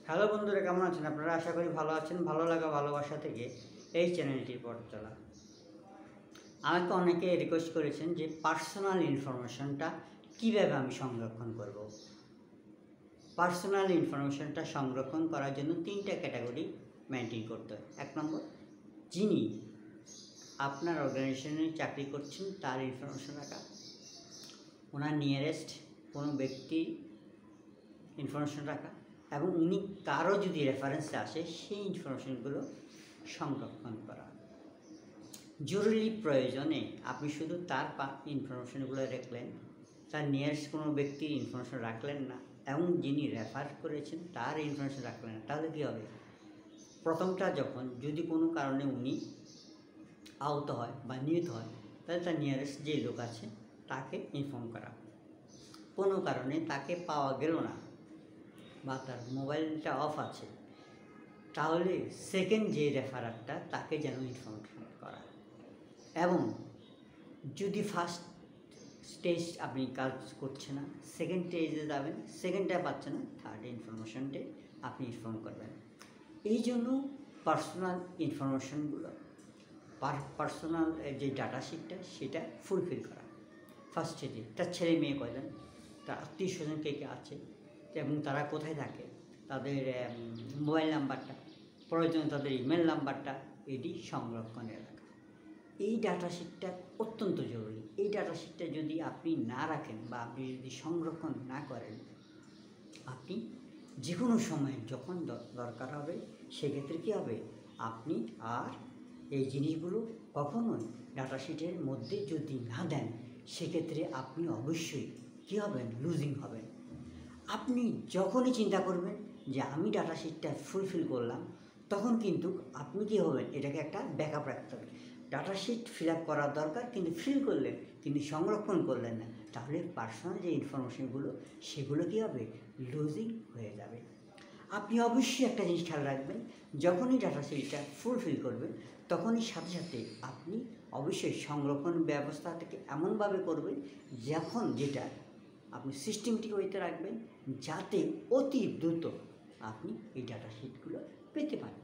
Hello বন্ধুরা, কেমন আছেন আপনারা? আশা করি ভালো আছেন। ভালো লাগা ভালোবাসা থেকে এই চ্যানেলটির পথ চলা। আমাকে অনেকে রিকোয়েস্ট করেছেন যে পার্সোনাল ইনফরমেশনটা কীভাবে আমি সংরক্ষণ করব। পার্সোনাল ইনফরমেশনটা সংরক্ষণ করার জন্য 3টা ক্যাটাগরি মেনটেন করতে হয়। 1 নম্বর, যিনি আপনার অর্গানাইজেশনে চাকরি করছেন তার ইনফরমেশন রাখা, ওনার নিয়ারেস্ট কোনো ব্যক্তি ইনফরমেশন রাখা, এবং উনি কারো যদি রেফারেন্সে আসে সেই ইনফরমেশনগুলো সংরক্ষণ করা। জরুরি প্রয়োজনে আপনি শুধু তার ইনফরমেশনগুলো রাখলেন, তার নিয়ারেস্ট কোনো ব্যক্তির ইনফরমেশন রাখলেন না, এবং যিনি রেফার করেছেন তার ইনফরমেশন রাখলেন না, তাহলে কী হবে? প্রথমটা যখন যদি কোনো কারণে উনি আহত হয় বা নিহত হয়, তাহলে তার নিয়ারেস্ট যে লোক আছে তাকে ইনফর্ম করা। কোনো কারণে তাকে পাওয়া গেল না বা তার মোবাইলটা অফ আছে, তাহলে সেকেন্ড যে রেফারারটা তাকে যেন ইনফরমেশন করা। এবং যদি ফার্স্ট স্টেজ আপনি কাজ করছে না, সেকেন্ড স্টেজে যাবেন, সেকেন্ডটা পাচ্ছে না, থার্ড ইনফরমেশনটে আপনি ইনফর্ম করবেন। এই জন্য পার্সোনাল ইনফরমেশনগুলো পার্সোনাল যে ডাটা শিটটা সেটা ফুলফিল করা। ফার্স্ট স্টেজে তার ছেলে মেয়ে কয়জন, তার আত্মীয় স্বজন কে কে আছে এবং তারা কোথায় থাকে, তাদের মোবাইল নাম্বারটা, প্রয়োজন তাদের ইমেল নাম্বারটা, এটি সংরক্ষণে রাখা। এই ডাটা শিটটা অত্যন্ত জরুরি। এই ডাটা শিটটা যদি আপনি না রাখেন বা আপনি যদি সংরক্ষণ না করেন, আপনি যে কোনো সময় যখন দরকার হবে সেক্ষেত্রে কী হবে, আপনি আর এই জিনিসগুলো কখনোই ডাটা শিটের মধ্যে যদি না দেন, সেক্ষেত্রে আপনি অবশ্যই কী হবেন, লুজিং হবেন। আপনি যখনই চিন্তা করবেন যে আমি ডাটা শিটটা ফুলফিল করলাম, তখন কিন্তু আপনি কী হবেন, এটাকে একটা ব্যাকআপ রাখতে হবে। ডাটা শিট ফিল আপ করার দরকার, কিন্তু ফিল করলেন কিন্তু সংরক্ষণ করলেন না, তাহলে পার্সোনাল যে ইনফরমেশনগুলো সেগুলো কী হবে, লুজিং হয়ে যাবে। আপনি অবশ্যই একটা জিনিস খেয়াল রাখবেন, যখনই ডাটা শিটটা ফুলফিল করবেন তখনই সাথে সাথে আপনি অবশ্যই সংরক্ষণ ব্যবস্থাটাকে এমনভাবে করবেন যখন যেটা আপনি সিস্টেমেটিক ওয়েতে রাখবেন, যাতে অতি দ্রুত আপনি এই ডাটা শিটগুলো পেতে পারেন।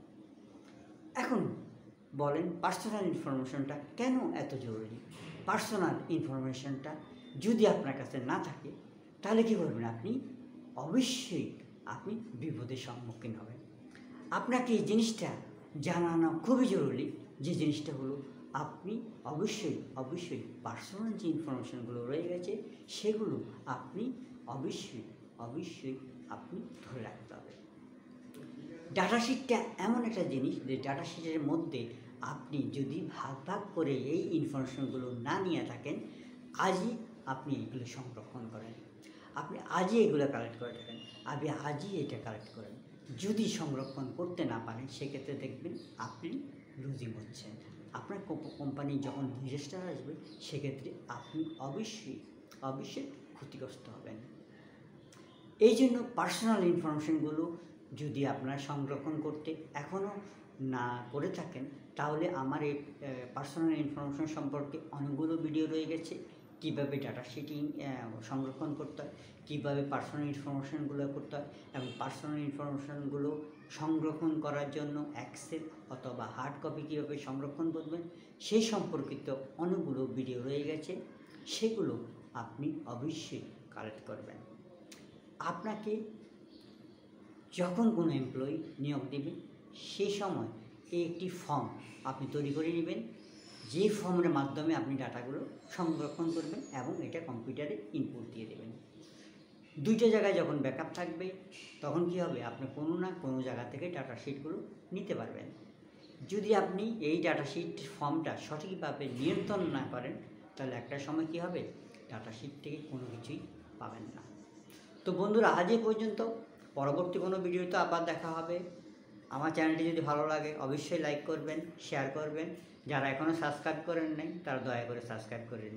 এখন বলেন, পার্সোনাল ইনফরমেশনটা কেন এত জরুরি? পার্সোনাল ইনফরমেশনটা যদি আপনার কাছে না থাকে, তাহলে কী করবেন, আপনি অবশ্যই আপনি বিপদের সম্মুখীন হবেন। আপনাকে এই জিনিসটা জানানো খুবই জরুরি, যে জিনিসটা হলো আপনি অবশ্যই পার্সোনাল যে ইনফরমেশনগুলো রয়ে গেছে সেগুলো আপনি অবশ্যই আপনি ধরে রাখতে হবে। ডাটা শিটটা এমন একটা জিনিস যে ডাটা শিটের মধ্যে আপনি যদি ভাগ করে এই ইনফরমেশনগুলো না নিয়ে থাকেন, আজই আপনি এগুলো সংরক্ষণ করেন, আপনি আজই এগুলো কালেক্ট করে থাকেন, আপনি আজই এটা কালেক্ট করেন। যদি সংরক্ষণ করতে না পারেন, সেক্ষেত্রে দেখবেন আপনি লুজিং হচ্ছেন। আপনার কোম্পানি যখন ডিজাস্টার আসবে, সেক্ষেত্রে আপনি অবশ্যই ক্ষতিগ্রস্ত হবেন। এই জন্য পার্সোনাল ইনফরমেশনগুলো যদি আপনারা সংরক্ষণ করতে এখনও না করে থাকেন, তাহলে আমার এই পার্সোনাল ইনফরমেশন সম্পর্কে অনেকগুলো ভিডিও রয়ে গেছে। কীভাবে ডাটা শিটিং সংরক্ষণ করতে হয়, কীভাবে পার্সোনাল ইনফরমেশনগুলো করতে হয়, এবং পার্সোনাল ইনফরমেশনগুলো সংরক্ষণ করার জন্য এক্সেল অথবা হার্ড কপি কীভাবে সংরক্ষণ করবেন, সেই সম্পর্কিত অনেকগুলো ভিডিও রয়ে গেছে। সেগুলো আপনি অবশ্যই কালেক্ট করবেন। আপনাকে যখন কোনো এমপ্লয়ি নিয়োগ দেবে, সেই সময় একটি ফর্ম আপনি তৈরি করে নেবেন, যে ফর্মের মাধ্যমে আপনি ডাটাগুলো সংরক্ষণ করবেন এবং এটা কম্পিউটারে ইনপুট দিয়ে দেবেন। 2টা জায়গায় যখন ব্যাকআপ থাকবে, তখন কী হবে, আপনি কোনো না কোনো জায়গা থেকে ডাটা শিটগুলো নিতে পারবেন। যদি আপনি এই ডাটা শিট ফর্মটা সঠিকভাবে নিয়ন্ত্রণ না করেন, তাহলে একটা সময় কী হবে, ডাটা শিট থেকে কোনো কিছুই পাবেন না। তো বন্ধুরা, আজ এই পর্যন্ত। পরবর্তী কোনো ভিডিওতে আবার দেখা হবে। আমার চ্যানেলটি যদি ভালো লাগে অবশ্যই লাইক করবেন, শেয়ার করবেন। যারা এখনও সাবস্ক্রাইব করেন নাই, তারা দয়া করে সাবস্ক্রাইব করে নিন।